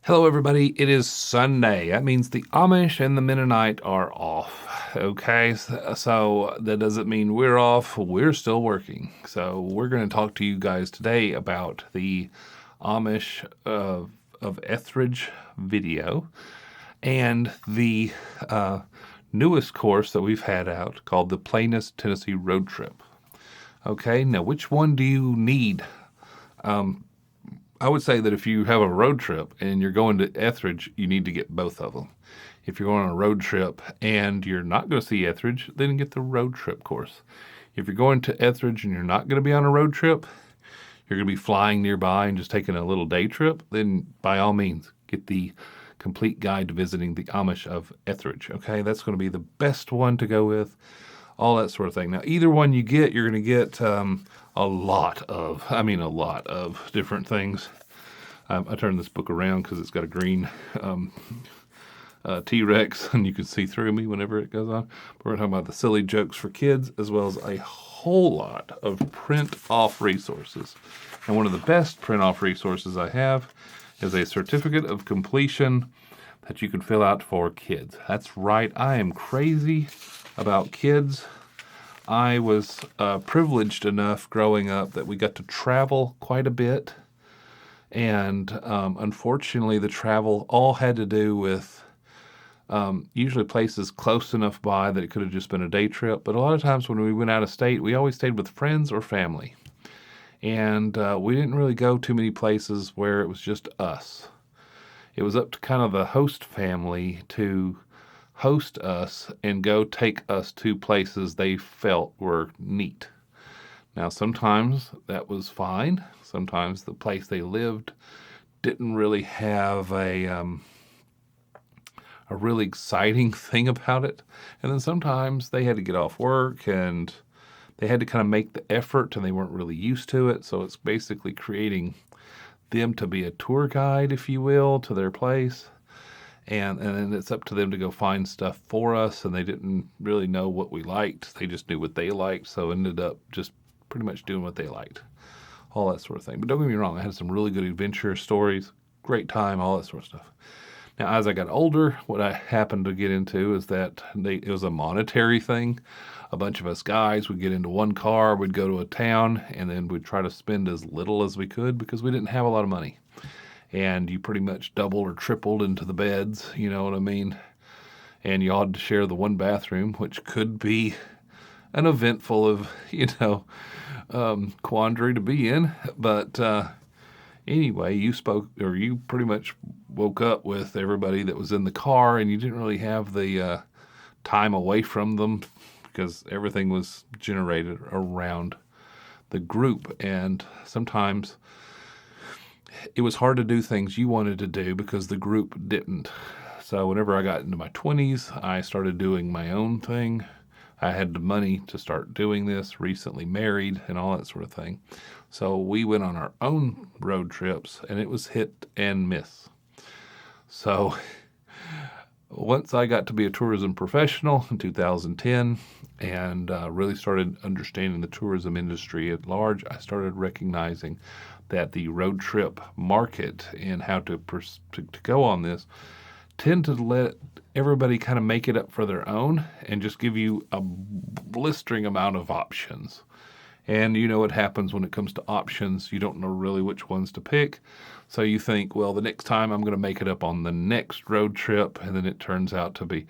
Hello, everybody. It is Sunday. That means the Amish and the Mennonite are off. Okay, so that doesn't mean we're off. We're still working. So we're going to talk to you guys today about the Amish of Etheridge video and the newest course that we've had out called the Plainest Tennessee Road Trip. Okay, now which one do you need? I would say that if you have a road trip and you're going to Etheridge, you need to get both of them. If you're going on a road trip and you're not going to see Etheridge, then get the road trip course. If you're going to Etheridge and you're not going to be on a road trip, you're going to be flying nearby and just taking a little day trip, then by all means, get the complete guide to visiting the Amish of Etheridge. Okay, that's going to be the best one to go with, all that sort of thing. Now, either one you get, you're going to get a lot of different things. I turned this book around because it's got a green T-Rex, and you can see through me whenever it goes on. We're going to talk about the silly jokes for kids, as well as a whole lot of print-off resources. And one of the best print-off resources I have is a certificate of completion that you can fill out for kids. That's right, I am crazy about kids. I was privileged enough growing up that we got to travel quite a bit. And unfortunately, the travel all had to do with usually places close enough by that it could have just been a day trip. But a lot of times when we went out of state, we always stayed with friends or family. And we didn't really go too many places where it was just us. It was up to kind of the host family to host us and go take us to places they felt were neat. Now, sometimes that was fine. Sometimes the place they lived didn't really have a really exciting thing about it. And then sometimes they had to get off work and they had to kind of make the effort and they weren't really used to it. So it's basically creating them to be a tour guide, if you will, to their place. And then it's up to them to go find stuff for us, and they didn't really know what we liked. They just knew what they liked, so ended up just pretty much doing what they liked. All that sort of thing. But don't get me wrong, I had some really good adventure stories, great time, all that sort of stuff. Now, as I got older, what I happened to get into is that it was a monetary thing. A bunch of us guys would get into one car, we'd go to a town, and then we'd try to spend as little as we could because we didn't have a lot of money. And you pretty much doubled or tripled into the beds, you know what I mean? And you all had to share the one bathroom, which could be an event full of, quandary to be in. But anyway, you pretty much woke up with everybody that was in the car, and you didn't really have the time away from them because everything was generated around the group. And sometimes it was hard to do things you wanted to do because the group didn't. So whenever I got into my 20s, I started doing my own thing. I had the money to start doing this, recently married and all that sort of thing. So we went on our own road trips and it was hit and miss. So once I got to be a tourism professional in 2010 and really started understanding the tourism industry at large, I started recognizing that the road trip market and how to go on this tend to let everybody kind of make it up for their own and just give you a blistering amount of options. And you know what happens when it comes to options. You don't know really which ones to pick. So you think, well, the next time I'm going to make it up on the next road trip. And then it turns out to be,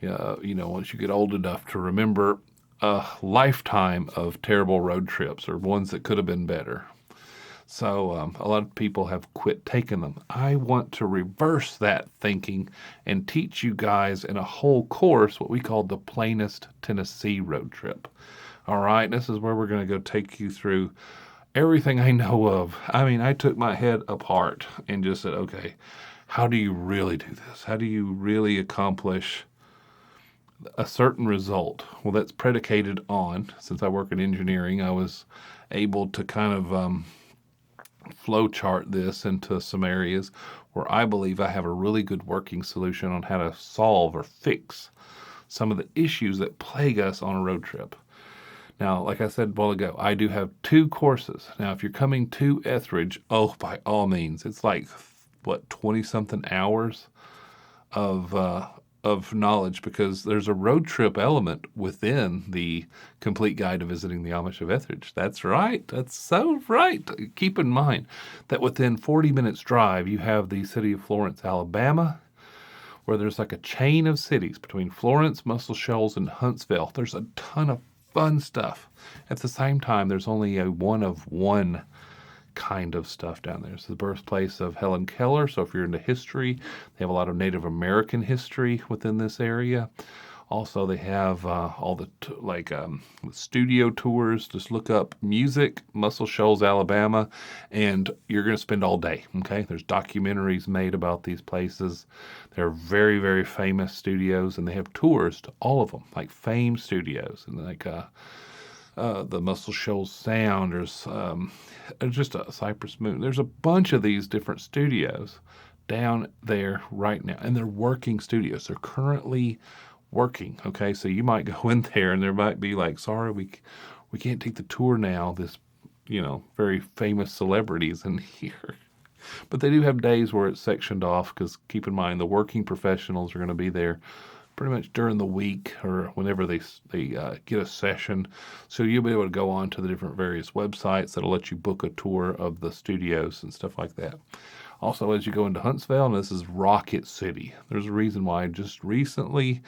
once you get old enough to remember a lifetime of terrible road trips or ones that could have been better. So a lot of people have quit taking them. I want to reverse that thinking and teach you guys in a whole course what we call the Plainest Tennessee Road Trip. All right, this is where we're going to go take you through everything I know of. I mean, I took my head apart and just said, okay, how do you really do this? How do you really accomplish a certain result? Well, that's predicated on, since I work in engineering, I was able to kind of flow chart this into some areas where I believe I have a really good working solution on how to solve or fix some of the issues that plague us on a road trip. Now, like I said a while ago, I do have 2 courses. Now, if you're coming to Etheridge, by all means, it's like 20 something hours of knowledge, because there's a road trip element within the complete guide to visiting the Amish of Etheridge. That's right. That's so right. Keep in mind that within 40 minutes drive, you have the city of Florence, Alabama, where there's like a chain of cities between Florence, Muscle Shoals, and Huntsville. There's a ton of fun stuff. At the same time, there's only a one of one kind of stuff down there. It's the birthplace of Helen Keller. So if you're into history, they have a lot of Native American history within this area. Also, they have all the studio tours. Just look up music, Muscle Shoals, Alabama, and you're going to spend all day. Okay, there's documentaries made about these places. They're very, very famous studios, and they have tours to all of them, like Fame Studios, and the Muscle Shoals Sound. There's just a Cypress Moon. There's a bunch of these different studios down there right now, and they're working studios. They're currently working. Okay, so you might go in there, and there might be like, sorry, we can't take the tour now. This, very famous celebrities in here. But they do have days where it's sectioned off, because keep in mind the working professionals are going to be there pretty much during the week or whenever they get a session. So you'll be able to go on to the different various websites that'll let you book a tour of the studios and stuff like that. Also, as you go into Huntsville, and this is Rocket City, there's a reason why just recently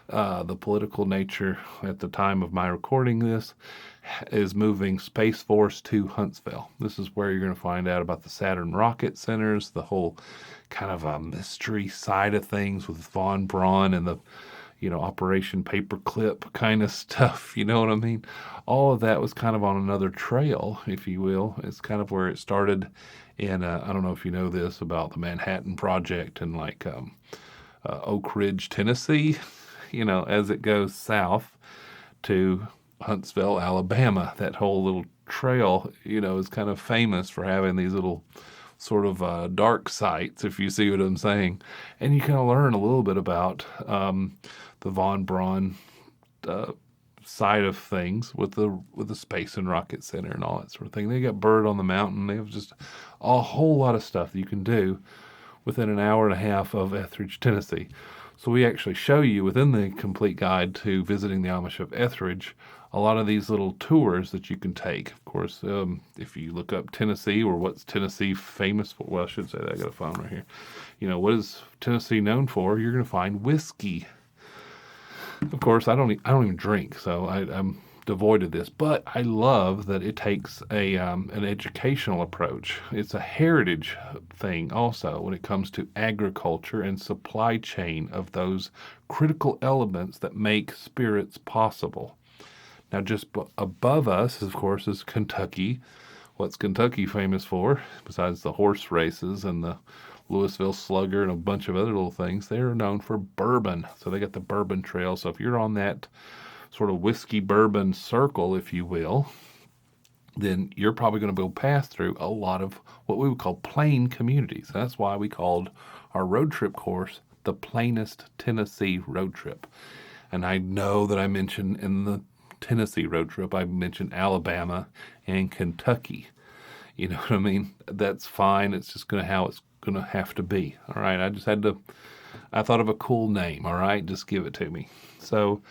the political nature at the time of my recording this is moving Space Force to Huntsville. This is where you're going to find out about the Saturn rocket centers, the whole kind of a mystery side of things with Von Braun and the Operation Paperclip kind of stuff. You know what I mean? All of that was kind of on another trail, if you will. It's kind of where it started in, I don't know if you know this about the Manhattan Project in Oak Ridge, Tennessee, as it goes south to Huntsville, Alabama. That whole little trail, is kind of famous for having these little sort of dark sites, if you see what I'm saying. And you kind of learn a little bit about the Von Braun side of things with the Space and Rocket Center and all that sort of thing. They got Bird on the Mountain. They have just a whole lot of stuff that you can do within an hour and a half of Etheridge, Tennessee. So we actually show you within the complete guide to visiting the Amish of Etheridge a lot of these little tours that you can take. Of course, if you look up Tennessee, or what's Tennessee famous for, well, I should say that. I got a phone right here. What is Tennessee known for? You're going to find whiskey. Of course, I don't even drink, so I'm devoid of this. But I love that it takes an educational approach. It's a heritage thing also when it comes to agriculture and supply chain of those critical elements that make spirits possible. Now, just above us, of course, is Kentucky. What's Kentucky famous for, besides the horse races and the Louisville Slugger and a bunch of other little things? They're known for bourbon. So they got the Bourbon Trail. So if you're on that sort of whiskey bourbon circle, if you will, then you're probably going to go past through a lot of what we would call plain communities. That's why we called our road trip course the Plainest Tennessee Road Trip. And I know that I mentioned in the Tennessee road trip, I mentioned Alabama and Kentucky. You know what I mean? That's fine. It's just how it's going to have to be. All right. I thought of a cool name. All right. Just give it to me. So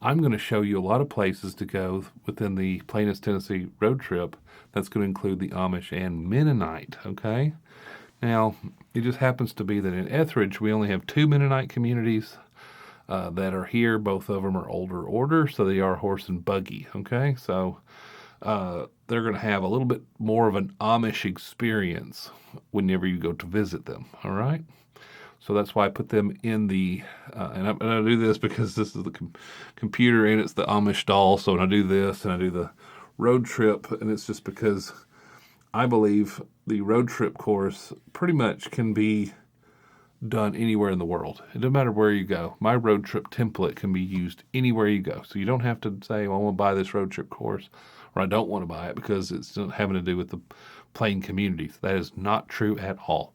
I'm going to show you a lot of places to go within the Plainest Tennessee road trip. That's going to include the Amish and Mennonite. Okay. Now, it just happens to be that in Etheridge, we only have 2 Mennonite communities that are here. Both of them are older order, so they are horse and buggy. Okay, so they're going to have a little bit more of an Amish experience whenever you go to visit them. All right, so that's why I put them in the and I do this because this is the computer and it's the Amish doll. So when I do this and I do the road trip, and it's just because I believe the road trip course pretty much can be done anywhere in the world. It doesn't matter where you go. My road trip template can be used anywhere you go. So you don't have to say, well, I want to buy this road trip course, or I don't want to buy it because it's having to do with the plain communities. That is not true at all.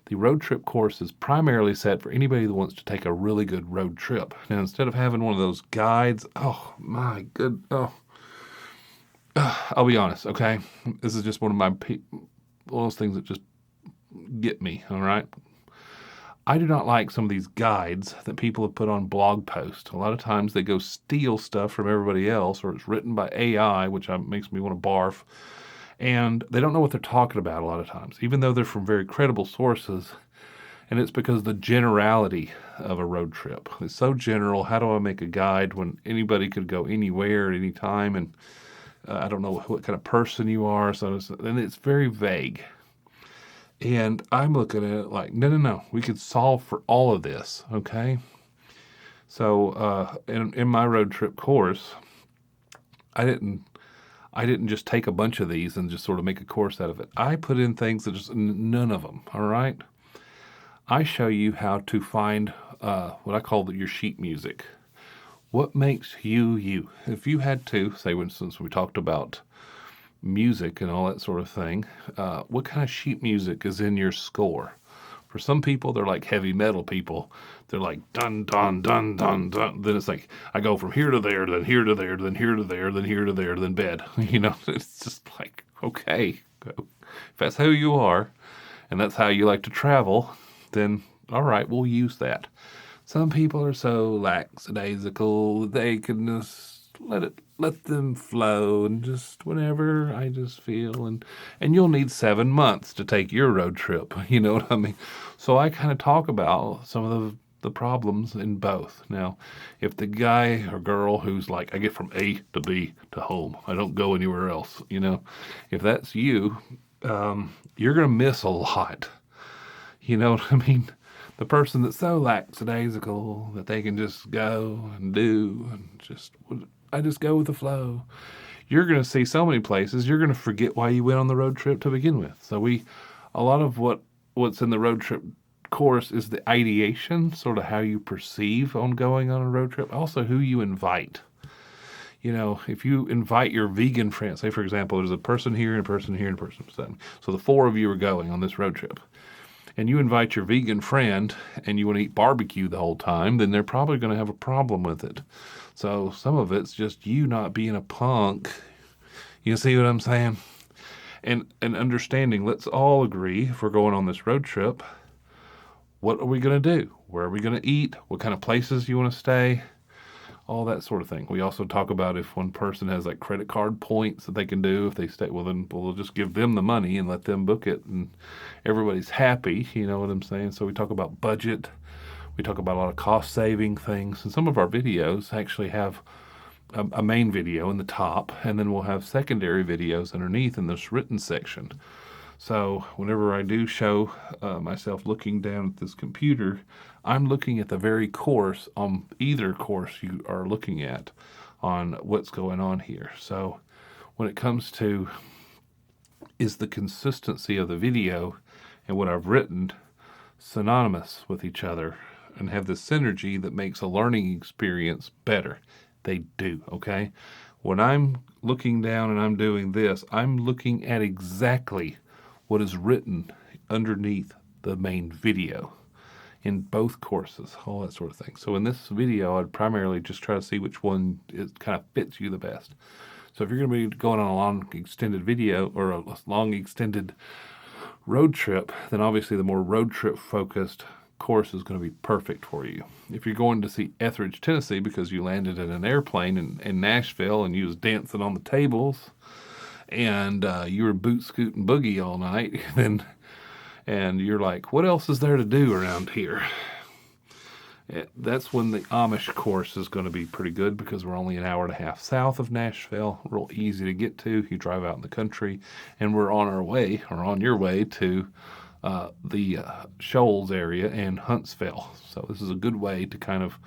The road trip course is primarily set for anybody that wants to take a really good road trip. Now, instead of having one of those guides, I'll be honest, okay? This is just one of those things that just get me, all right? I do not like some of these guides that people have put on blog posts. A lot of times they go steal stuff from everybody else, or it's written by AI, which makes me want to barf. And they don't know what they're talking about a lot of times, even though they're from very credible sources. And it's because the generality of a road trip. It's so general. How do I make a guide when anybody could go anywhere at any time? And I don't know what kind of person you are. And it's very vague. And I'm looking at it like, no. We could solve for all of this, okay? So in my road trip course, I didn't just take a bunch of these and just sort of make a course out of it. I put in things that just none of them, all right? I show you how to find what I call your sheet music. What makes you you? If you had to, say, for instance, we talked about music and all that sort of thing, what kind of sheet music is in your score? For some people, they're like heavy metal people. They're like dun dun dun dun dun. Then it's like I go from here to there, then here to there, then here to there, then here to there, then bed. It's just like, okay, if that's who you are, and that's how you like to travel, then all right, we'll use that. Some people are so lackadaisical that they can just let them flow and just whatever I just feel, and you'll need 7 months to take your road trip. You know what I mean? So I kind of talk about some of the problems in both. Now, if the guy or girl who's like, I get from A to B to home, I don't go anywhere else, if that's you, you're gonna miss a lot. You know what I mean? The person that's so lackadaisical that they can just go and do and I just go with the flow. You're going to see so many places, you're going to forget why you went on the road trip to begin with. So a lot of what's in the road trip course is the ideation, sort of how you perceive on going on a road trip. Also, who you invite. If you invite your vegan friend, say for example, there's a person here and a person here and a person. So the 4 of you are going on this road trip. And you invite your vegan friend and you want to eat barbecue the whole time, then they're probably going to have a problem with it. So some of it's just you not being a punk. You see what I'm saying? And understanding, let's all agree, if we're going on this road trip, what are we going to do? Where are we going to eat? What kind of places you want to stay? All that sort of thing. We also talk about if one person has like credit card points that they can do if they stay, well then we'll just give them the money and let them book it and everybody's happy, you know what I'm saying? So we talk about budget, we talk about a lot of cost saving things, and some of our videos actually have a main video in the top, and then we'll have secondary videos underneath in this written section. So whenever I do show myself looking down at this computer, I'm looking at the very course on either course you are looking at on what's going on here. So when it comes to is the consistency of the video and what I've written synonymous with each other and have the synergy that makes a learning experience better? They do, okay? When I'm looking down and I'm doing this, I'm looking at exactly what is written underneath the main video in both courses, all that sort of thing. So in this video, I'd primarily just try to see which one kind of fits you the best. So if you're going to be going on a long extended video or a long extended road trip, then obviously the more road trip focused course is going to be perfect for you. If you're going to see Etheridge, Tennessee, because you landed in an airplane in Nashville and you was dancing on the tables and you were boot scoot and boogie all night, and you're like, what else is there to do around here? That's when the Amish course is going to be pretty good because we're only an hour and a half south of Nashville, real easy to get to. You drive out in the country, and we're on our way, or on your way, to the Shoals area and Huntsville. So this is a good way to kind of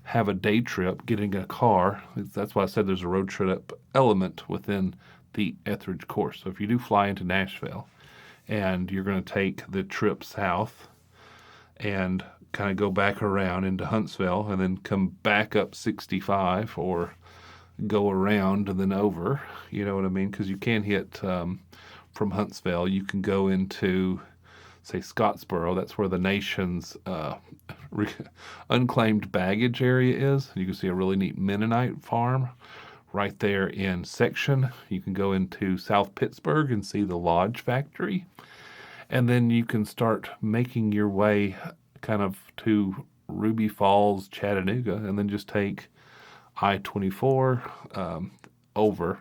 have a day trip, getting a car. That's why I said there's a road trip element within the Etheridge course. So if you do fly into Nashville and you're going to take the trip south and kind of go back around into Huntsville and then come back up 65 or go around and then over, you know what I mean? Because you can hit from Huntsville, you can go into, say, Scottsboro. That's where the nation's unclaimed baggage area is. You can see a really neat Mennonite farm right there in section. You can go into South Pittsburgh and see the Lodge factory. And then you can start making your way kind of to Ruby Falls, Chattanooga, and then just take I-24 over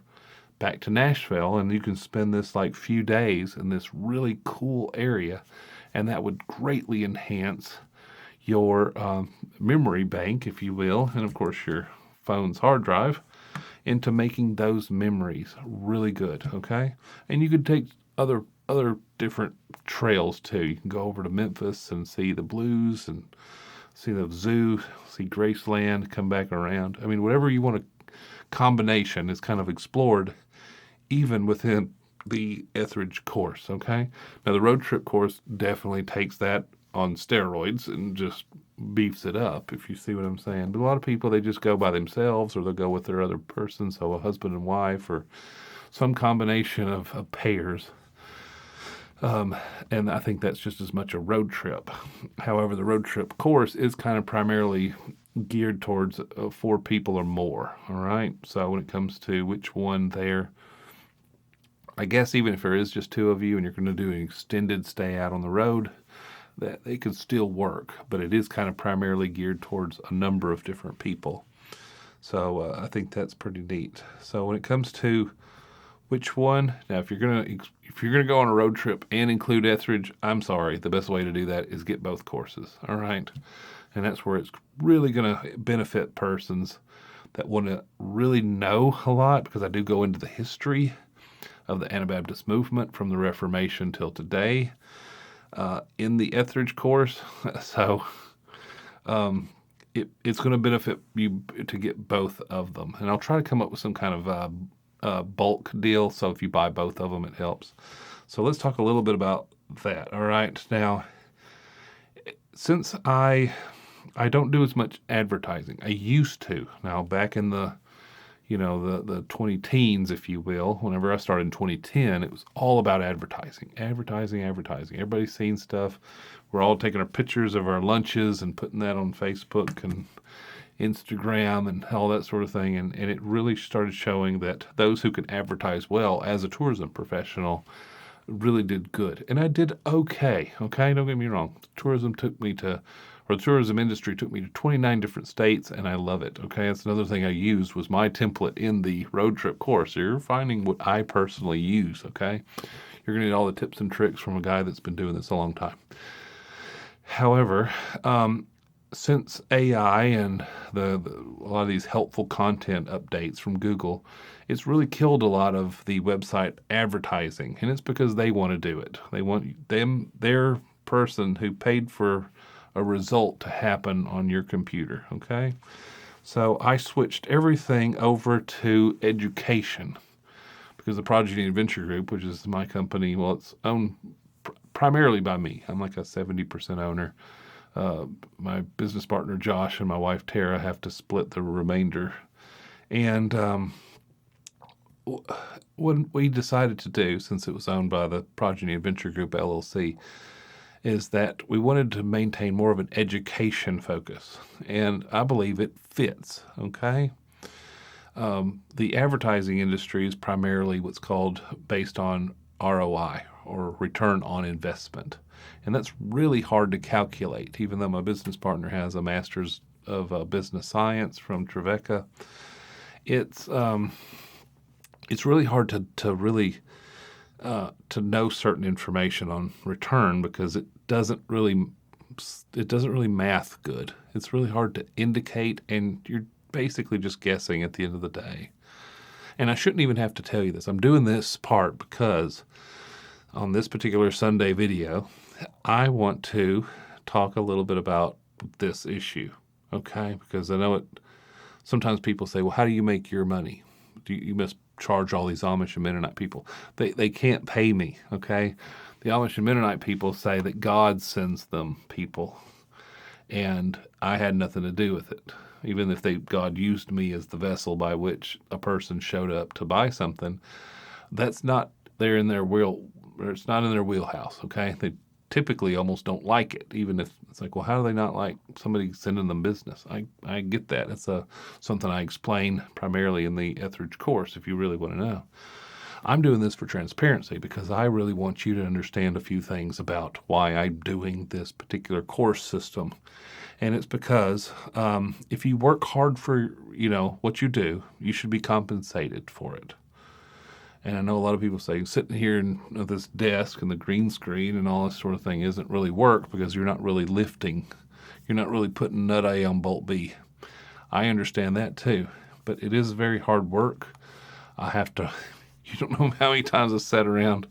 back to Nashville, and you can spend this like few days in this really cool area, and that would greatly enhance your memory bank, if you will, and of course your phone's hard drive, into making those memories really good. Okay, and you could take other different trails too. You can go over to Memphis and see the blues and see the zoo, see Graceland, come back around. I mean, whatever you want to combination is kind of explored even within the Etheridge course, okay? Now, the road trip course definitely takes that on steroids and just beefs it up, if you see what I'm saying. But a lot of people, they just go by themselves, or they'll go with their other person, so a husband and wife, or some combination of pairs. And I think that's just as much a road trip. However, the road trip course is kind of primarily geared towards 4 people or more, all right? So when it comes to which one there, I guess even if there is just 2 of you and you're going to do an extended stay out on the road, that it could still work, but it is kind of primarily geared towards a number of different people. So I think that's pretty neat. So when it comes to which one, now if you're gonna go on a road trip and include Etheridge, I'm sorry, the best way to do that is get both courses. All right, and that's where it's really going to benefit persons that want to really know a lot, because I do go into the history of the Anabaptist movement from the Reformation till today in the Etheridge course. So it's going to benefit you to get both of them. And I'll try to come up with some kind of bulk deal. So if you buy both of them, it helps. So let's talk a little bit about that. All right. Now, since I don't do as much advertising, I used to. Now, back in the 20 teens, if you will, whenever I started in 2010, it was all about advertising. Everybody's seen stuff. We're all taking our pictures of our lunches and putting that on Facebook and Instagram and all that sort of thing. And it really started showing that those who can advertise well as a tourism professional really did good. And I did okay. Okay, don't get me wrong. The tourism industry took me to 29 different states, and I love it. Okay, that's another thing I used was my template in the road trip course. So you're finding what I personally use. Okay, you're gonna need all the tips and tricks from a guy that's been doing this a long time. However, since AI and a lot of these helpful content updates from Google, it's really killed a lot of the website advertising, and it's because they want to do it. They want their person who paid for a result to happen on your computer, okay? So I switched everything over to education, because the Prodigy Adventure Group, which is my company, well, it's owned primarily by me. I'm like a 70% owner. My business partner, Josh, and my wife, Tara, have to split the remainder. And what we decided to do, since it was owned by the Progeny Adventure Group, LLC, is that we wanted to maintain more of an education focus. And I believe it fits, okay? The advertising industry is primarily what's called based on ROI, or return on investment. And that's really hard to calculate, even though my business partner has a master's of business science from Trevecca. It's really hard to really to know certain information on return, because it doesn't really math good. It's really hard to indicate, and you're basically just guessing at the end of the day. And I shouldn't even have to tell you this. I'm doing this part because on this particular Sunday video, I want to talk a little bit about this issue, okay? Because I know sometimes people say, well, how do you make your money? You must charge all these Amish and Mennonite people. They can't pay me, okay? The Amish and Mennonite people say that God sends them people, and I had nothing to do with it. Even if God used me as the vessel by which a person showed up to buy something, that's not there in their it's not in their wheelhouse, okay? They typically almost don't like it, even if it's like, well, how do they not like somebody sending them business? I get that. It's something I explain primarily in the Etheridge course, if you really want to know. I'm doing this for transparency because I really want you to understand a few things about why I'm doing this particular course system. And it's because if you work hard for, what you do, you should be compensated for it. And I know a lot of people say sitting here at this desk and the green screen and all this sort of thing isn't really work because you're not really lifting. You're not really putting nut A on bolt B. I understand that too, but it is very hard work. I have to, you don't know how many times I sat around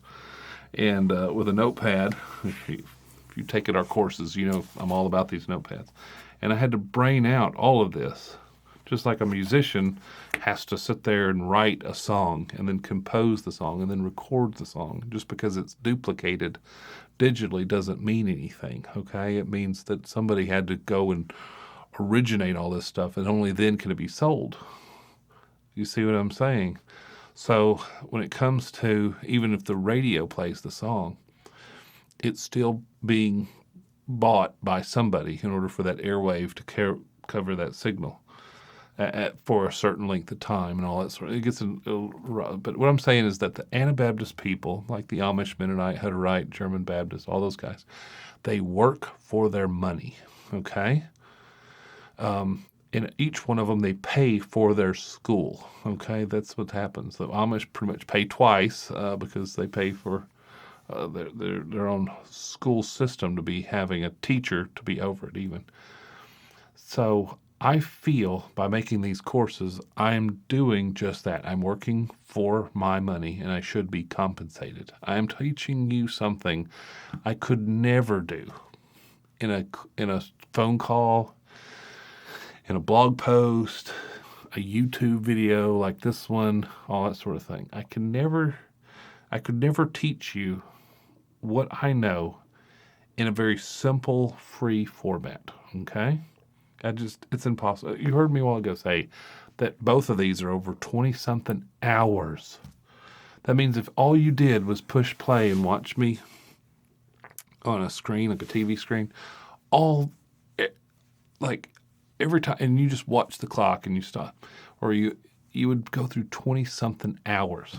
and with a notepad. If you take our courses, I'm all about these notepads. And I had to brain out all of this. Just like a musician has to sit there and write a song and then compose the song and then record the song. Just because it's duplicated digitally doesn't mean anything, okay? It means that somebody had to go and originate all this stuff, and only then can it be sold. You see what I'm saying? So when it comes to, even if the radio plays the song, it's still being bought by somebody in order for that airwave to cover that signal for a certain length of time and all that sort of. It gets but what I'm saying is that the Anabaptist people, like the Amish, Mennonite, Hutterite, German Baptist, all those guys, they work for their money, okay? And each one of them, they pay for their school, okay? That's what happens. The Amish pretty much pay twice because they pay for their own school system to be having a teacher to be over it even. So I feel by making these courses, I'm doing just that. I'm working for my money and I should be compensated. I am teaching you something I could never do in a phone call, in a blog post, a YouTube video like this one, all that sort of thing. I could never teach you what I know in a very simple, free format, okay? It's impossible. You heard me a while ago say that both of these are over 20-something hours. That means if all you did was push play and watch me on a screen, like a TV screen, every time, and you just watch the clock and you stop, or you would go through 20-something hours.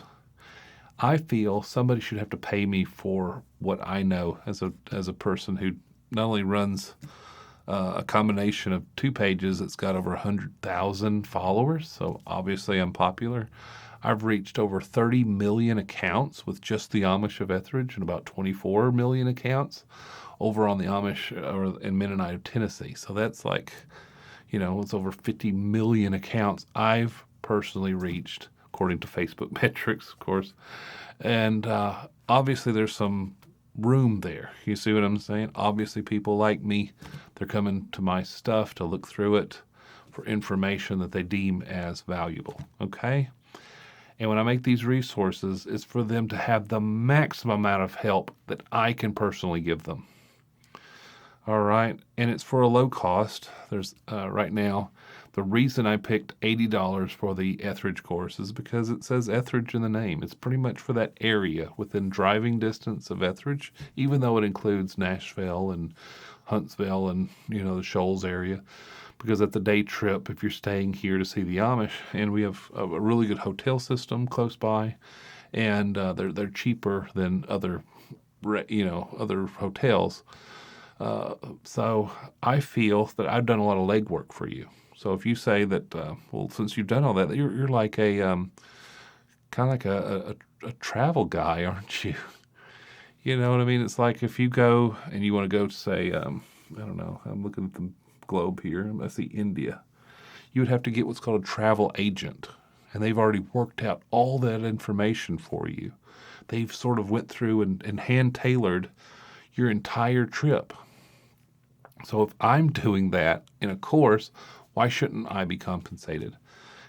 I feel somebody should have to pay me for what I know as a person who not only runs a combination of 2 pages that's got over 100,000 followers, so obviously I'm popular. I've reached over 30 million accounts with just the Amish of Etheridge and about 24 million accounts over on the Amish or in Mennonite of Tennessee. So that's like, it's over 50 million accounts I've personally reached, according to Facebook metrics, of course. And obviously there's some room there. You see what I'm saying? Obviously people like me, they're coming to my stuff to look through it for information that they deem as valuable, okay? And when I make these resources, it's for them to have the maximum amount of help that I can personally give them. All right, and it's for a low cost. There's right now, the reason I picked $80 for the Etheridge course is because it says Etheridge in the name. It's pretty much for that area within driving distance of Etheridge, even though it includes Nashville and Huntsville and, the Shoals area. Because at the day trip, if you're staying here to see the Amish, and we have a really good hotel system close by, and they're cheaper than other hotels. So I feel that I've done a lot of legwork for you. So if you say that, since you've done all that, you're like a kind of like a travel guy, aren't you? You know what I mean? It's like if you go and you want to go to say, I don't know, I'm looking at the globe here. I see India. You would have to get what's called a travel agent, and they've already worked out all that information for you. They've sort of went through and hand-tailored your entire trip. So if I'm doing that in a course, why shouldn't I be compensated?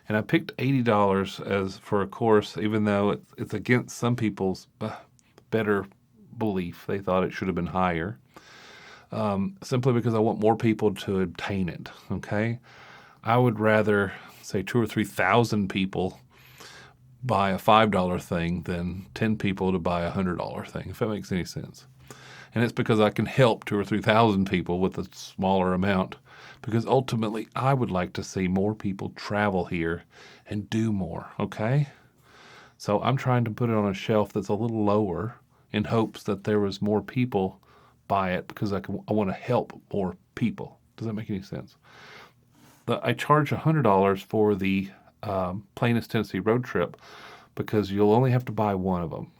And I picked $80 as for a course, even though it's against some people's better belief. They thought it should have been higher, simply because I want more people to obtain it, okay? I would rather, say, 2,000 or 3,000 people buy a $5 thing than 10 people to buy a $100 thing, if that makes any sense. And it's because I can help 2,000 or 3,000 people with a smaller amount, because ultimately I would like to see more people travel here and do more, okay? So I'm trying to put it on a shelf that's a little lower in hopes that there was more people buy it because I want to help more people. Does that make any sense? I charge $100 for the Plainest Tennessee road trip because you'll only have to buy one of them.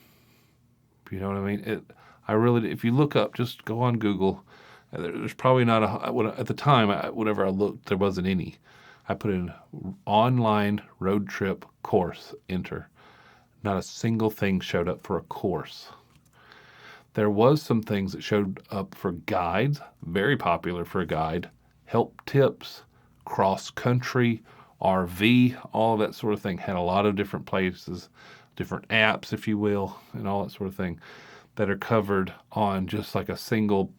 You know what I mean? I really, if you look up, just go on Google. There's probably not at the time, whenever I looked, there wasn't any. I put in online road trip course, enter. Not a single thing showed up for a course. There was some things that showed up for guides, very popular for a guide, help tips, cross country, RV, all of that sort of thing. Had a lot of different places, different apps, if you will, and all that sort of thing that are covered on just like a single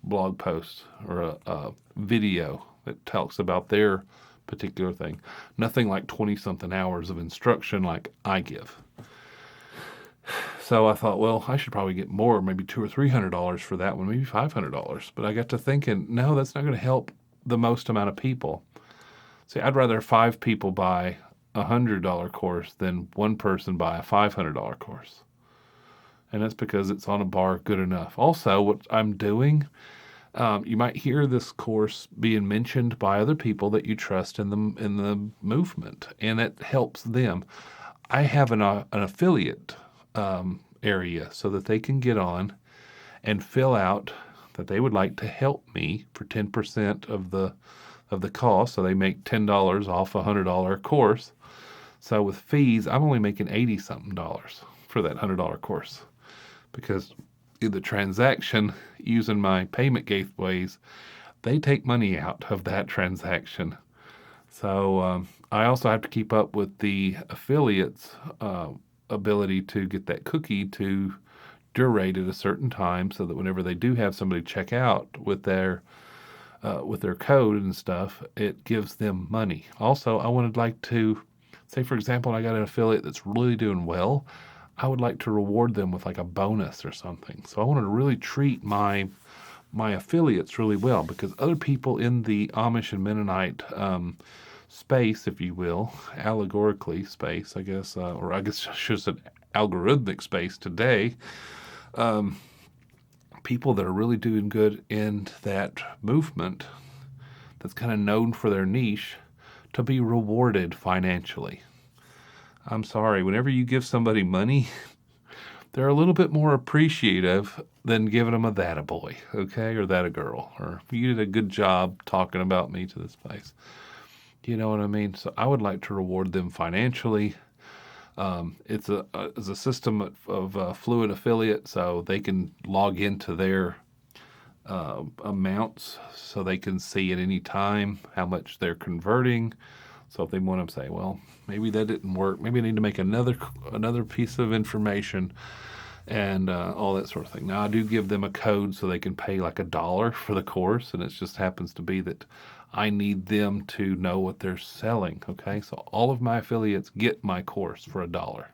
blog post or a video that talks about their particular thing. Nothing like 20 something hours of instruction like I give. So I thought, well, I should probably get more, maybe $200 or $300 for that one, maybe $500. But I got to thinking, no, that's not going to help the most amount of people. See, I'd rather 5 people buy a $100 course than one person buy a $500 course. And that's because it's on a bar good enough. Also, what I'm doing, you might hear this course being mentioned by other people that you trust in the movement, and it helps them. I have an affiliate area so that they can get on and fill out that they would like to help me for 10% of the cost. So they make $10 off a $100 course. So with fees, I'm only making 80 something dollars for that $100 course because the transaction using my payment gateways, they take money out of that transaction. So I also have to keep up with the affiliates' ability to get that cookie to durate at a certain time, so that whenever they do have somebody check out with their code and stuff, it gives them money. Also, I would like to say, for example, I got an affiliate that's really doing well. I would like to reward them with like a bonus or something. So I want to really treat my affiliates really well because other people in the Amish and Mennonite space, if you will, allegorically space, I guess, or I guess I should have said algorithmic space today, people that are really doing good in that movement that's kind of known for their niche to be rewarded financially. I'm sorry, whenever you give somebody money, they're a little bit more appreciative than giving them a that a boy, okay, or that a girl, or you did a good job talking about me to this place. You know what I mean? So I would like to reward them financially. It's a system of fluid affiliate, so they can log into their amounts, so they can see at any time how much they're converting. So if they want to say, well, maybe that didn't work, maybe I need to make another piece of information and all that sort of thing. Now I do give them a code so they can pay like $1 for the course, and it just happens to be that I need them to know what they're selling. Okay, so all of my affiliates get my course for $1.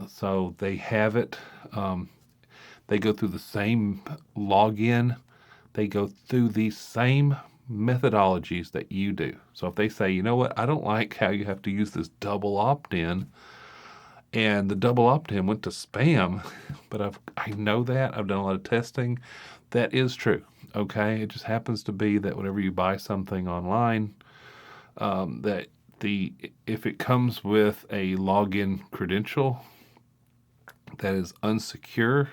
So they have it. They go through the same login. They go through the same methodologies that you do. So if they say, you know what, I don't like how you have to use this double opt-in, and the double opt-in went to spam, but I know that. I've done a lot of testing. That is true. Okay, it just happens to be that whenever you buy something online, that if it comes with a login credential that is unsecure,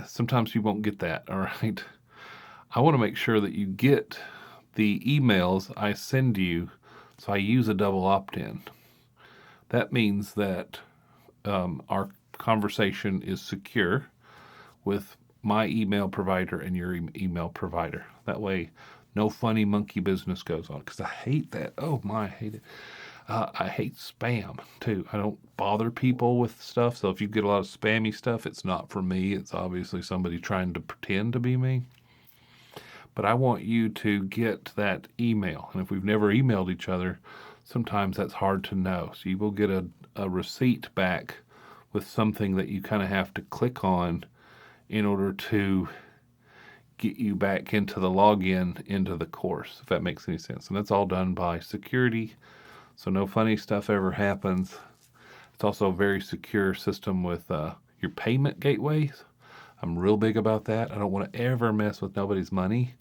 sometimes you won't get that. All right, I want to make sure that you get the emails I send you, so I use a double opt-in. That means that our conversation is secure with my email provider and your email provider. That way, no funny monkey business goes on. Because I hate that. Oh my, I hate it. I hate spam too. I don't bother people with stuff. So if you get a lot of spammy stuff, it's not for me. It's obviously somebody trying to pretend to be me. But I want you to get that email. And if we've never emailed each other, sometimes that's hard to know. So you will get a receipt back with something that you kind of have to click on in order to get you back into the login into the course, if that makes any sense. And that's all done by security. so no funny stuff ever happens. It's also a very secure system with your payment gateways. I'm real big about that. I don't want to ever mess with nobody's money.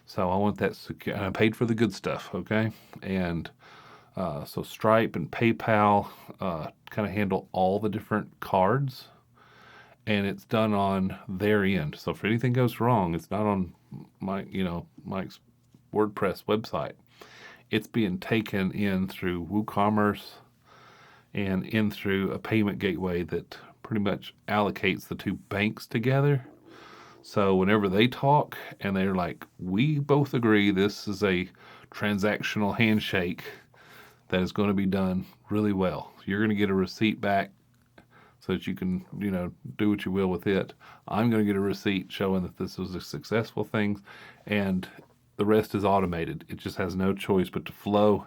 So I want that secure. And I paid for the good stuff, okay? And so Stripe and PayPal kind of handle all the different cards, and it's done on their end. So if anything goes wrong, it's not on Mike's WordPress website. It's being taken in through WooCommerce and in through a payment gateway that pretty much allocates the two banks together. So whenever they talk and they're like, we both agree this is a transactional handshake that is going to be done really well. You're going to get a receipt back so that you can, do what you will with it. I'm going to get a receipt showing that this was a successful thing, and the rest is automated. It just has no choice but to flow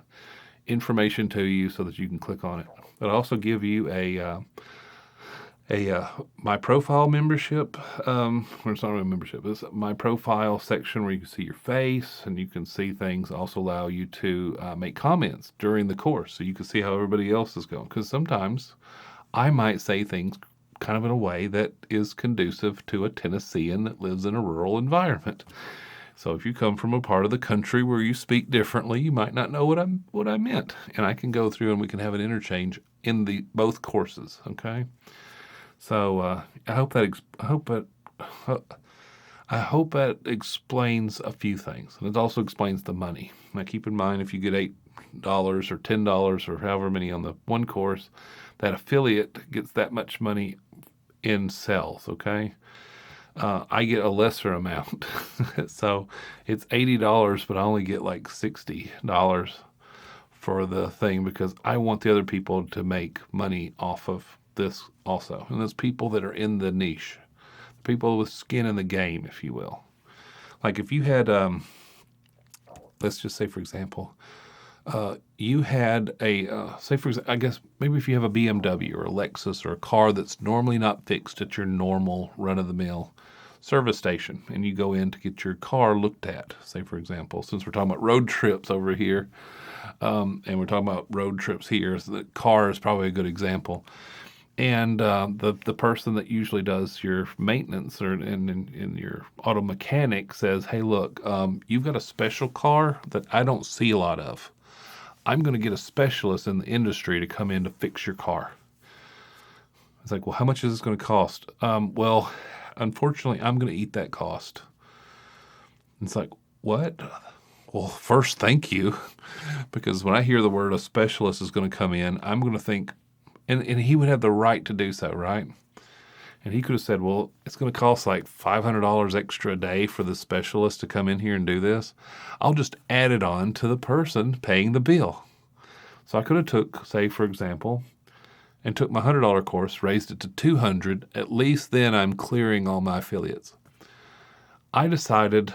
information to you so that you can click on it. But I also give you a my profile membership. It's not really a membership. It's my profile section where you can see your face and you can see things. Also allow you to make comments during the course, so you can see how everybody else is going. Because sometimes I might say things kind of in a way that is conducive to a Tennessean that lives in a rural environment. So if you come from a part of the country where you speak differently, you might not know what I meant, and I can go through and we can have an interchange in the both courses. Okay. So I hope that explains a few things, and it also explains the money. Now keep in mind, if you get $8 or $10 or however many on the one course, that affiliate gets that much money in sales. Okay. I get a lesser amount. So it's $80, but I only get like $60 for the thing because I want the other people to make money off of this also. And there's people that are in the niche, people with skin in the game, if you will. Like if you had, let's just say, for example, you had I guess maybe if you have a BMW or a Lexus or a car that's normally not fixed at your normal run-of-the-mill service station, and you go in to get your car looked at, say, for example, since we're talking about road trips over here, and we're talking about road trips here, so the car is probably a good example. And the person that usually does your maintenance or in your auto mechanic says, hey, look, you've got a special car that I don't see a lot of. I'm going to get a specialist in the industry to come in to fix your car. It's like, well, how much is this going to cost? Well, unfortunately, I'm going to eat that cost. It's like, what? Well, first, thank you. Because when I hear the word a specialist is going to come in, I'm going to think, and he would have the right to do so, right? And he could have said, well, it's going to cost like $500 extra a day for the specialist to come in here and do this. I'll just add it on to the person paying the bill. So I could have took, say, for example, and took my $100 course, raised it to $200. At least then I'm clearing all my affiliates. I decided,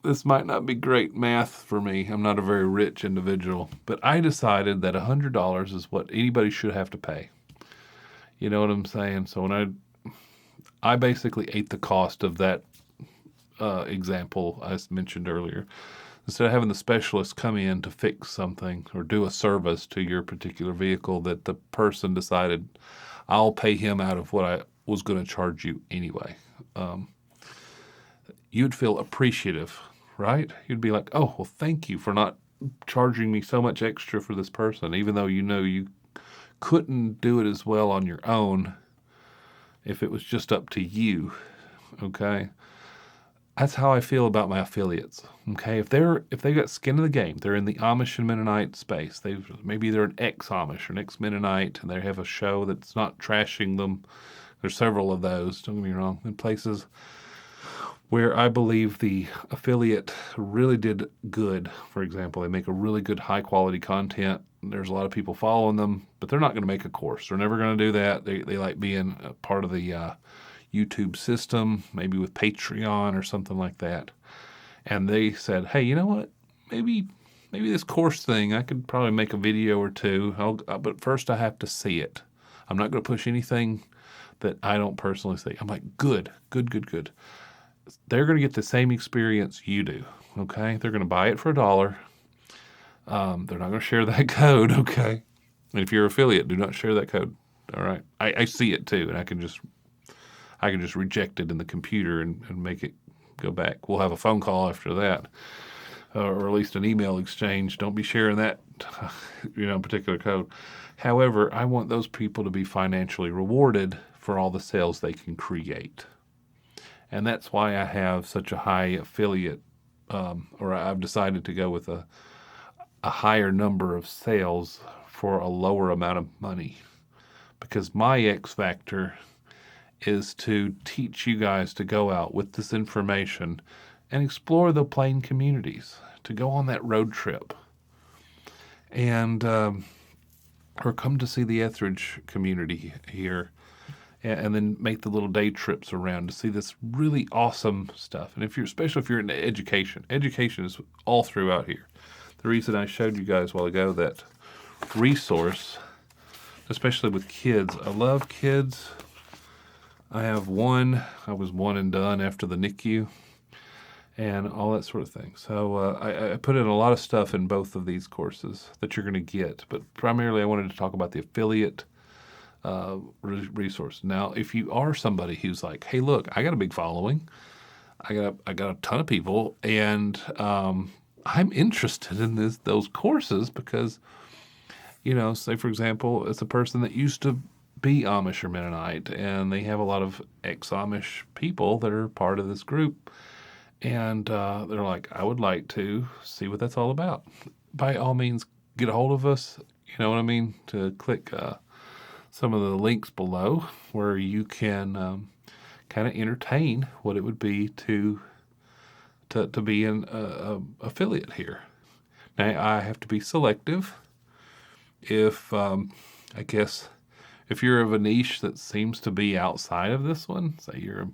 this might not be great math for me. I'm not a very rich individual, but I decided that $100 is what anybody should have to pay. You know what I'm saying? So when I basically ate the cost of that example I mentioned earlier. Instead of having the specialist come in to fix something or do a service to your particular vehicle, that the person decided, I'll pay him out of what I was going to charge you anyway. You'd feel appreciative, right? You'd be like, oh, well, thank you for not charging me so much extra for this person, even though you couldn't do it as well on your own if it was just up to you, okay? That's how I feel about my affiliates, okay? If they got skin in the game, they're in the Amish and Mennonite space. Maybe they're an ex-Amish or an ex-Mennonite, and they have a show that's not trashing them. There's several of those, don't get me wrong, in places where I believe the affiliate really did good. For example, they make a really good high-quality content. There's a lot of people following them, but they're not going to make a course. They're never going to do that. They like being a part of the YouTube system, maybe with Patreon or something like that. And they said, hey, you know what? Maybe this course thing, I could probably make a video or two, but first I have to see it. I'm not going to push anything that I don't personally see. I'm like, good. they're going to get the same experience you do. Okay, they're going to buy it for $1. They're not going to share that code. Okay, and if you're an affiliate, do not share that code. All right, I see it too, and I can just reject it in the computer and make it go back. We'll have a phone call after that, or at least an email exchange. Don't be sharing that, particular code. However, I want those people to be financially rewarded for all the sales they can create. And that's why I have such a high affiliate, or I've decided to go with a higher number of sales for a lower amount of money. Because my X factor is to teach you guys to go out with this information and explore the plain communities, to go on that road trip, and or come to see the Etheridge community here, and then make the little day trips around to see this really awesome stuff. And especially if you're into education is all throughout here. The reason I showed you guys a while ago that resource, especially with kids, I love kids. I have one. I was one and done after the NICU and all that sort of thing. So I put in a lot of stuff in both of these courses that you're going to get. But primarily I wanted to talk about the affiliate resource. Now, if you are somebody who's like, hey, look, I got a big following. I got a ton of people, and I'm interested in those courses because, say for example, it's a person that used to be Amish or Mennonite, and they have a lot of ex-Amish people that are part of this group, and they're like, I would like to see what that's all about. By all means, get a hold of us. You know what I mean? To click some of the links below where you can kind of entertain what it would be to be an affiliate here. Now, I have to be selective. If I guess if you're of a niche that seems to be outside of this one, say you're a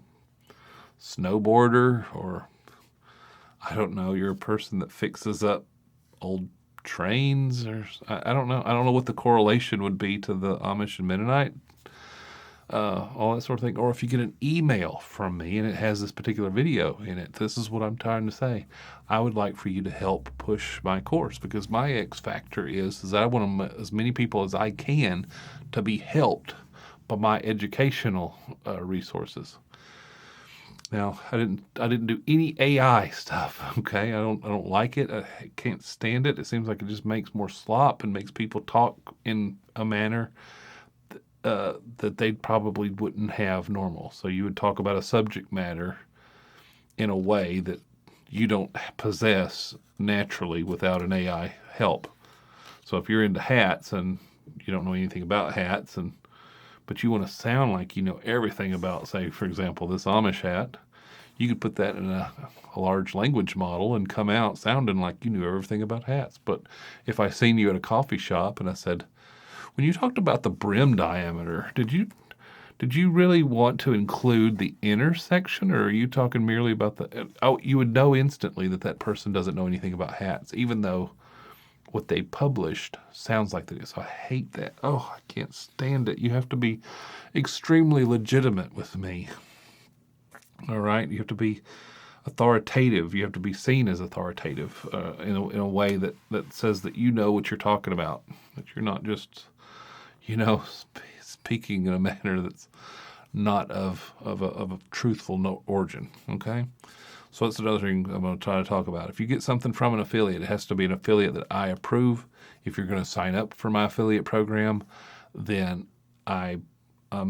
snowboarder, or I don't know, you're a person that fixes up old trains, or I don't know. I don't know what the correlation would be to the Amish and Mennonite, all that sort of thing. Or if you get an email from me and it has this particular video in it, this is what I'm trying to say. I would like for you to help push my course, because my X factor is that I want as many people as I can to be helped by my educational resources. Now, I didn't do any AI stuff. Okay, I don't like it. I can't stand it. It seems like it just makes more slop and makes people talk in a manner that they probably wouldn't have normal. So you would talk about a subject matter in a way that you don't possess naturally without an AI help. So if you're into hats and you don't know anything about hats, but you want to sound like you know everything about, say, for example, this Amish hat, you could put that in a large language model and come out sounding like you knew everything about hats. But if I seen you at a coffee shop and I said, when you talked about the brim diameter, did you really want to include the inner section, or are you talking merely about you would know instantly that person doesn't know anything about hats, even though what they published sounds like that. So I hate that. Oh, I can't stand it. You have to be extremely legitimate with me. All right? You have to be authoritative. You have to be seen as authoritative in a way that says that you know what you're talking about, that you're not just, speaking in a manner that's not of a truthful origin. Okay? So that's another thing I'm going to try to talk about. If you get something from an affiliate, it has to be an affiliate that I approve. If you're going to sign up for my affiliate program, then I'm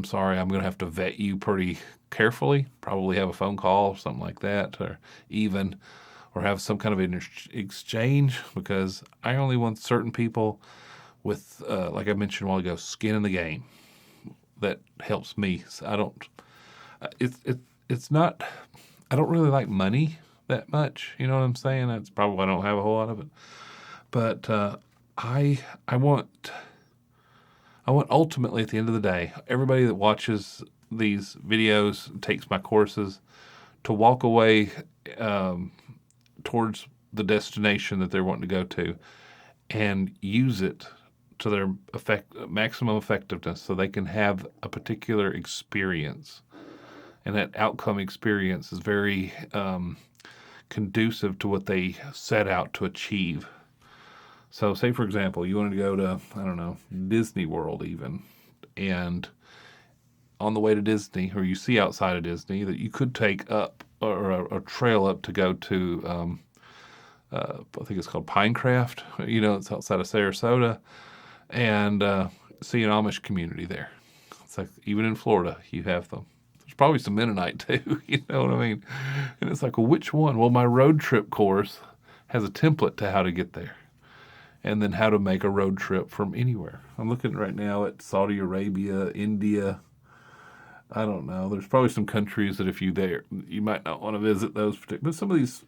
sorry, I'm going to have to vet you pretty carefully, probably have a phone call or something like that, or have some kind of an exchange, because I only want certain people with, like I mentioned a while ago, skin in the game. That helps me. So I don't, it's not, I don't really like money that much. You know what I'm saying? That's probably why I don't have a whole lot of it. But I want ultimately, at the end of the day, everybody that watches these videos, takes my courses, to walk away towards the destination that they're wanting to go to, and use it to their maximum effectiveness, so they can have a particular experience. And that outcome experience is very conducive to what they set out to achieve. So, say for example, you wanted to go to, I don't know, Disney World even, and on the way to Disney, or you see outside of Disney, that you could take up or a trail up to go to, I think it's called Pinecraft. It's outside of Sarasota, and see an Amish community there. It's like even in Florida, you have them. There's probably some Mennonite too. You know what I mean? And it's like, well, which one? Well, my road trip course has a template to how to get there, and then how to make a road trip from anywhere. I'm looking right now at Saudi Arabia, India. I don't know. There's probably some countries that if you there, you might not want to visit those particular. But some of these,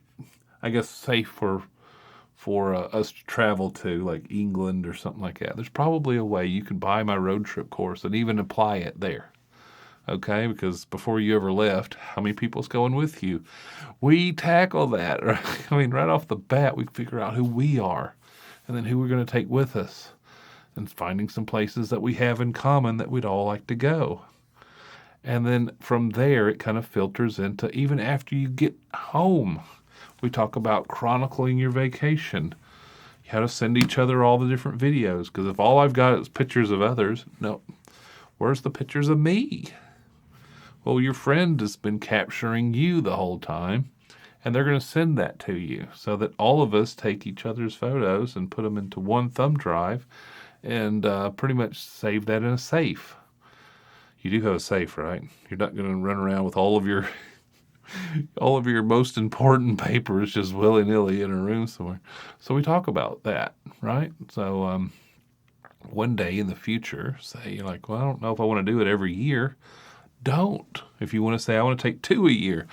I guess, safe for us to travel to, like England or something like that. There's probably a way you can buy my road trip course and even apply it there. Okay, because before you ever left, how many people's going with you? We tackle that. Right? I mean, right off the bat, we figure out who we are, and then who we're going to take with us, and finding some places that we have in common that we'd all like to go. And then from there, it kind of filters into even after you get home. We talk about chronicling your vacation. How to send each other all the different videos. Because if all I've got is pictures of others, no, where's the pictures of me? Well, your friend has been capturing you the whole time, and they're going to send that to you so that all of us take each other's photos and put them into one thumb drive and pretty much save that in a safe. You do have a safe, right? You're not going to run around with all of your most important papers just willy-nilly in a room somewhere. So we talk about that, right? So one day in the future, say you're like, well, I don't know if I want to do it every year. Don't. If you want to say, I want to take 2 a year,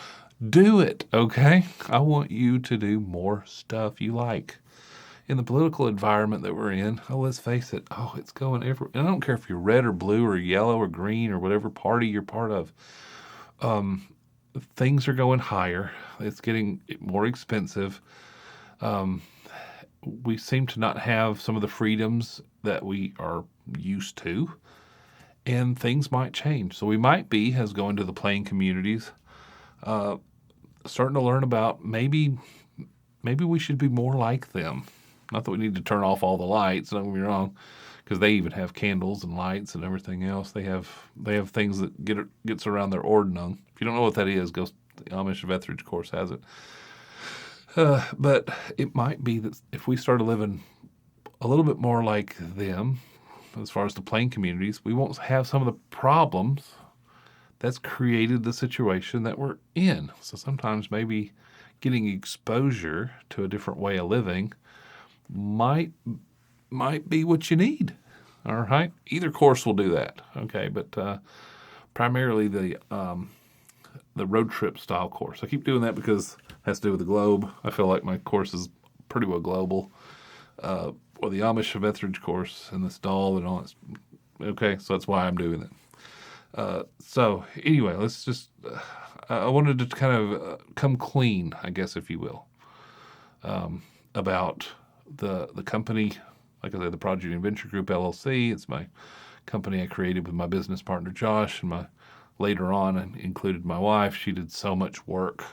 do it, okay? I want you to do more stuff you like. In the political environment that we're in, let's face it, it's going everywhere. And I don't care if you're red or blue or yellow or green or whatever party you're part of. Things are going higher. It's getting more expensive. We seem to not have some of the freedoms that we are used to, and things might change. So we might be, as going to the playing communities, starting to learn about maybe we should be more like them. Not that we need to turn off all the lights, don't get me wrong, because they even have candles and lights and everything else. They have things that gets around their ordnung. If you don't know what that is, go. The Amish of Etheridge course has it. But it might be that if we started living a little bit more like them, as far as the plain communities, we won't have some of the problems that's created the situation that we're in. So sometimes maybe getting exposure to a different way of living might be what you need. All right, either course will do that. Okay, but primarily the road trip style course. I keep doing that because it has to do with the globe. I feel like my course is pretty well global. Or the Amish of Etheridge course and this doll and all that. Okay, so that's why I'm doing it. So anyway, let's just. I wanted to kind of come clean, I guess, if you will, about the company. Like I said, the Project and Venture Group LLC. It's my company I created with my business partner Josh, and later on I included my wife. She did so much work.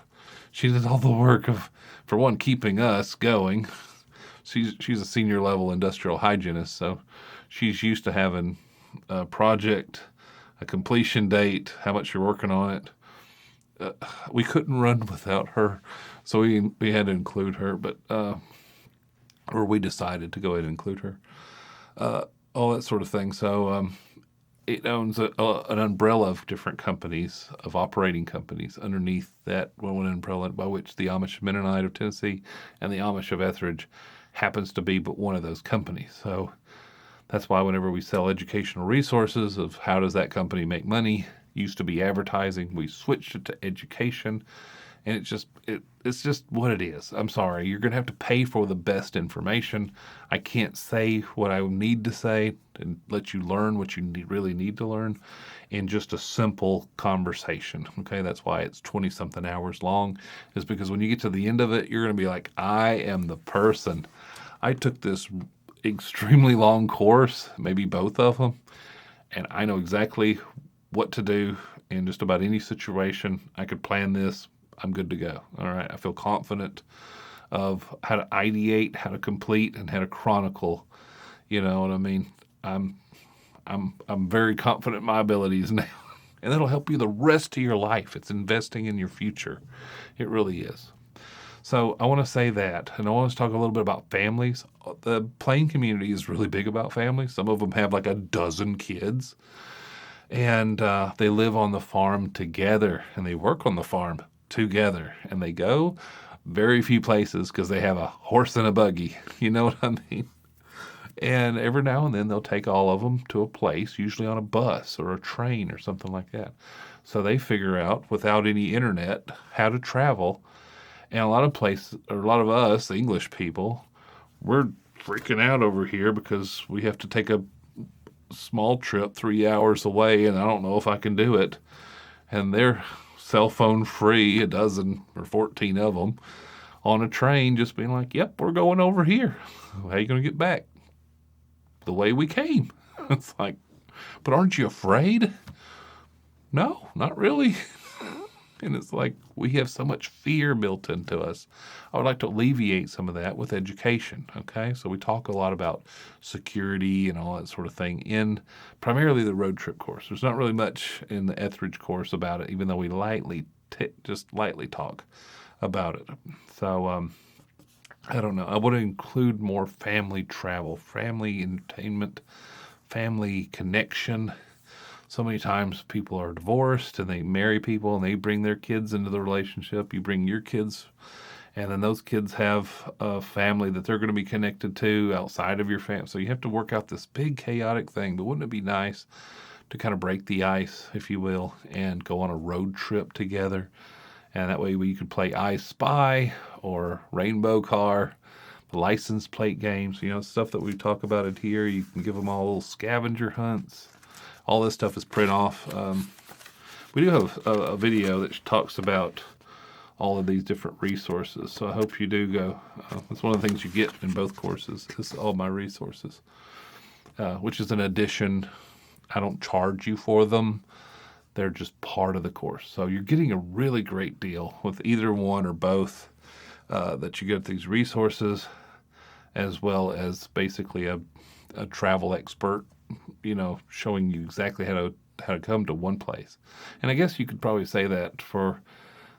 She did all the work of, for one, keeping us going. She's a senior level industrial hygienist, so she's used to having a project, a completion date, how much you're working on it. We couldn't run without her, so we had to include her, but or we decided to go ahead and include her. All that sort of thing. So it owns an umbrella of different companies, of operating companies underneath that one umbrella, by which the Amish Mennonite of Tennessee and the Amish of Etheridge happens to be but one of those companies. So that's why whenever we sell educational resources of how does that company make money, used to be advertising, we switched it to education, and it's just what it is. I'm sorry, you're going to have to pay for the best information. I can't say what I need to say and let you learn what you really need to learn in just a simple conversation. Okay, that's why it's 20-something hours long, is because when you get to the end of it, you're going to be like, I am the person. I took this extremely long course, maybe both of them, and I know exactly what to do in just about any situation. I could plan this. I'm good to go. All right. I feel confident of how to ideate, how to complete, and how to chronicle. You know what I mean? I'm I'm very confident in my abilities now. And that'll help you the rest of your life. It's investing in your future. It really is. So I want to say that, and I want to talk a little bit about families. The plane community is really big about families. Some of them have like a dozen kids, and they live on the farm together, and they work on the farm together, and they go very few places because they have a horse and a buggy. You know what I mean? And every now and then they'll take all of them to a place, usually on a bus or a train or something like that. So they figure out, without any internet, how to travel. And a lot of places, or a lot of us, the English people, we're freaking out over here because we have to take a small trip 3 hours away, and I don't know if I can do it. And they're cell phone free, a dozen or 14 of them, on a train, just being like, yep, we're going over here. How are you going to get back? The way we came. It's like, but aren't you afraid? No, not really. And it's like, we have so much fear built into us. I would like to alleviate some of that with education, okay? So we talk a lot about security and all that sort of thing in primarily the road trip course. There's not really much in the Etheridge course about it, even though we just lightly talk about it. So, I don't know. I want to include more family travel, family entertainment, family connection. So many times people are divorced and they marry people and they bring their kids into the relationship. You bring your kids, and then those kids have a family that they're going to be connected to outside of your family. So you have to work out this big chaotic thing. But wouldn't it be nice to kind of break the ice, if you will, and go on a road trip together? And that way we could play I Spy or Rainbow Car, the license plate games, stuff that we talk about it here. You can give them all little scavenger hunts. All this stuff is print off. We do have a video that talks about all of these different resources. So I hope you do go. That's one of the things you get in both courses is all my resources, which is an addition. I don't charge you for them. They're just part of the course. So you're getting a really great deal with either one or both, that you get these resources as well as basically a travel expert, showing you exactly how to come to one place. And I guess you could probably say that for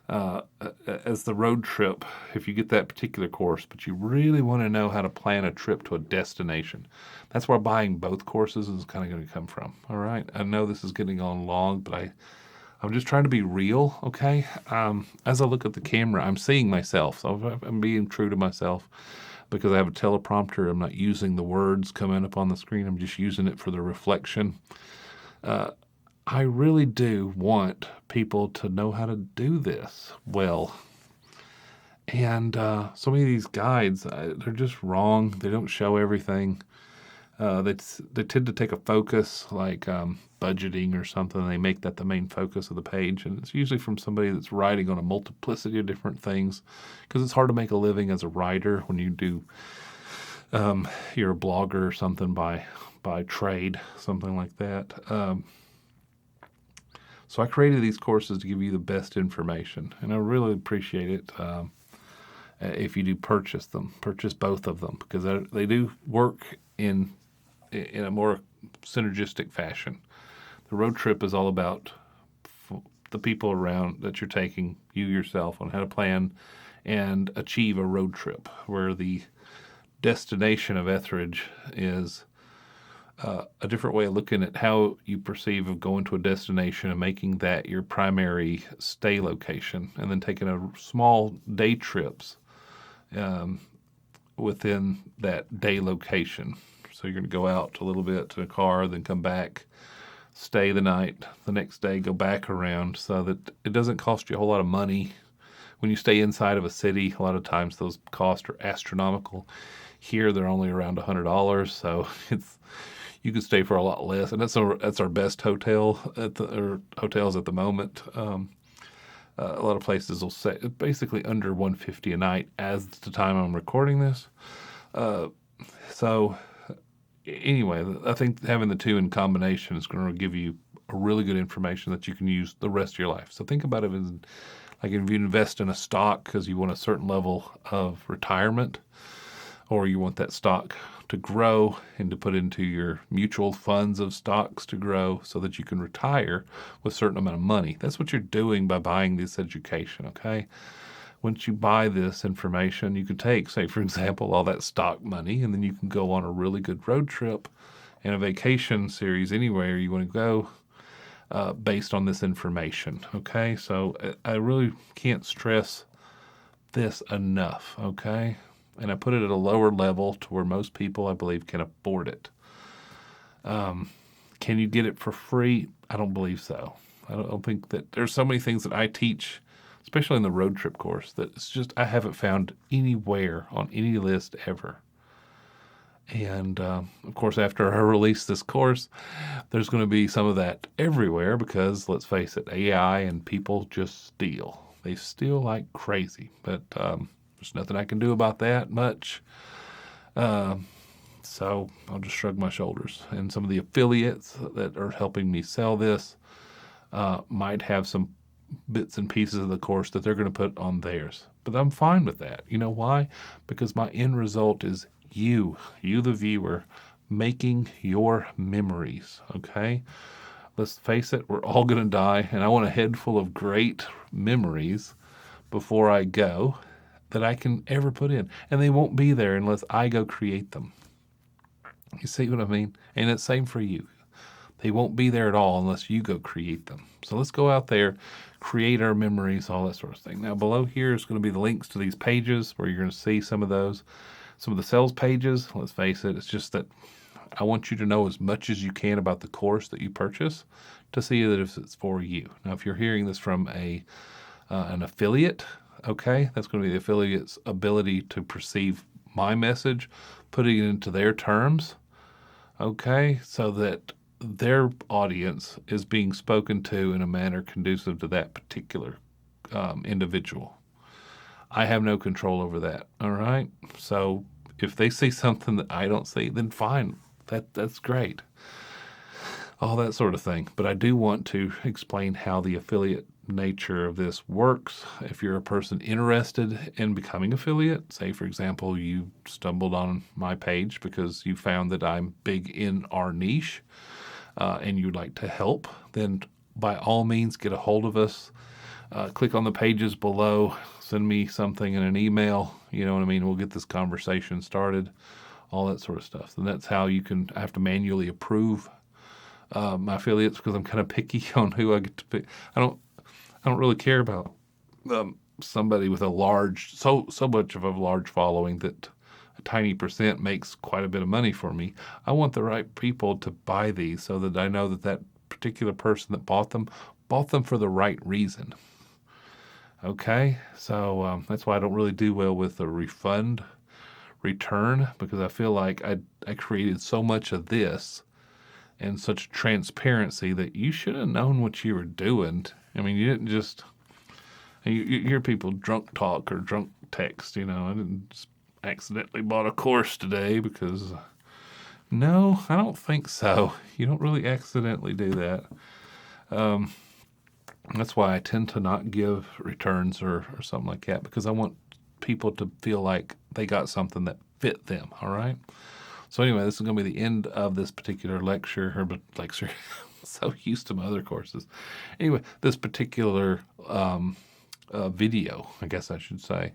as the road trip, if you get that particular course, but you really want to know how to plan a trip to a destination. That's where buying both courses is kind of going to come from. All right. I know this is getting on long, but I'm just trying to be real. Okay. As I look at the camera, I'm seeing myself. So I'm being true to myself because I have a teleprompter. I'm not using the words coming up on the screen. I'm just using it for the reflection. I really do want people to know how to do this well. And so many of these guides, they're just wrong. They don't show everything. They tend to take a focus like budgeting or something. They make that the main focus of the page. And it's usually from somebody that's writing on a multiplicity of different things, because it's hard to make a living as a writer when you do, you're a blogger or something by trade, something like that. So I created these courses to give you the best information, and I really appreciate it if you do purchase them. Purchase both of them, because they do work in a more synergistic fashion. The road trip is all about the people around that you're taking, you yourself, on how to plan and achieve a road trip, where the destination of Etheridge is a different way of looking at how you perceive of going to a destination and making that your primary stay location, and then taking a small day trips within that day location. So you're going to go out a little bit in a car, then come back, stay the night, the next day go back around, so that it doesn't cost you a whole lot of money. When you stay inside of a city, a lot of times those costs are astronomical. Here they're only around $100, so you could stay for a lot less, and that's our best hotel or hotels at the moment. A lot of places will say basically under $150 a night as the time I'm recording this. So anyway, I think having the two in combination is going to give you a really good information that you can use the rest of your life. So think about it as like if you invest in a stock because you want a certain level of retirement, or you want that stock to grow and to put into your mutual funds of stocks to grow so that you can retire with a certain amount of money. That's what you're doing by buying this education, okay? Once you buy this information, you can take, say, for example, all that stock money, and then you can go on a really good road trip and a vacation series anywhere you want to go based on this information, okay? So I really can't stress this enough, okay? And I put it at a lower level to where most people, I believe, can afford it. Can you get it for free? I don't believe so. I don't think that there's so many things that I teach, especially in the road trip course, that it's just I haven't found anywhere on any list ever. And of course, after I release this course, there's going to be some of that everywhere because let's face it, AI and people just steal. They steal like crazy, but there's nothing I can do about that much. So I'll just shrug my shoulders. And some of the affiliates that are helping me sell this might have some bits and pieces of the course that they're going to put on theirs. But I'm fine with that. You know why? Because my end result is you, the viewer, making your memories, okay? Let's face it, we're all going to die, and I want a head full of great memories before I go that I can ever put in. And they won't be there unless I go create them. You see what I mean? And it's same for you. They won't be there at all unless you go create them. So let's go out there, create our memories, all that sort of thing. Now below here is going to be the links to these pages where you're going to see some of those. Some of the sales pages, let's face it, it's just that I want you to know as much as you can about the course that you purchase to see that if it's for you. Now, if you're hearing this from an affiliate, okay, that's going to be the affiliate's ability to perceive my message, putting it into their terms, okay, so that their audience is being spoken to in a manner conducive to that particular individual. I have no control over that, all right? So if they see something that I don't see, then fine, that's great. All that sort of thing. But I do want to explain how the affiliate nature of this works. If you're a person interested in becoming affiliate, say for example you stumbled on my page because you found that I'm big in our niche and you'd like to help, then by all means get a hold of us. Click on the pages below, send me something in an email, you know what I mean? We'll get this conversation started, all that sort of stuff. And that's how I have to manually approve my affiliates because I'm kind of picky on who I get to pick. I don't really care about somebody with so much of a large following that a tiny percent makes quite a bit of money for me. I want the right people to buy these so that I know that particular person that bought them for the right reason. Okay, so that's why I don't really do well with the return, because I feel like I created so much of this and such transparency that you should have known what you were doing. I mean, you didn't just, you hear people drunk talk or drunk text, you know, I didn't just accidentally bought a course today because, no, I don't think so. You don't really accidentally do that. That's why I tend to not give returns or something like that, because I want people to feel like they got something that fit them, all right? So anyway, this is going to be the end of this particular lecture. I'm so used to my other courses. Anyway, this particular video, I guess I should say.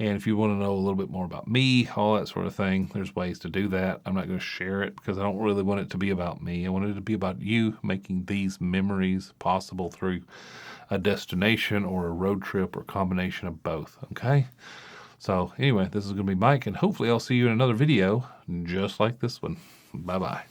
And if you want to know a little bit more about me, all that sort of thing, there's ways to do that. I'm not going to share it because I don't really want it to be about me. I want it to be about you making these memories possible through a destination or a road trip or a combination of both, okay? So anyway, this is going to be Mike, and hopefully I'll see you in another video just like this one. Bye-bye.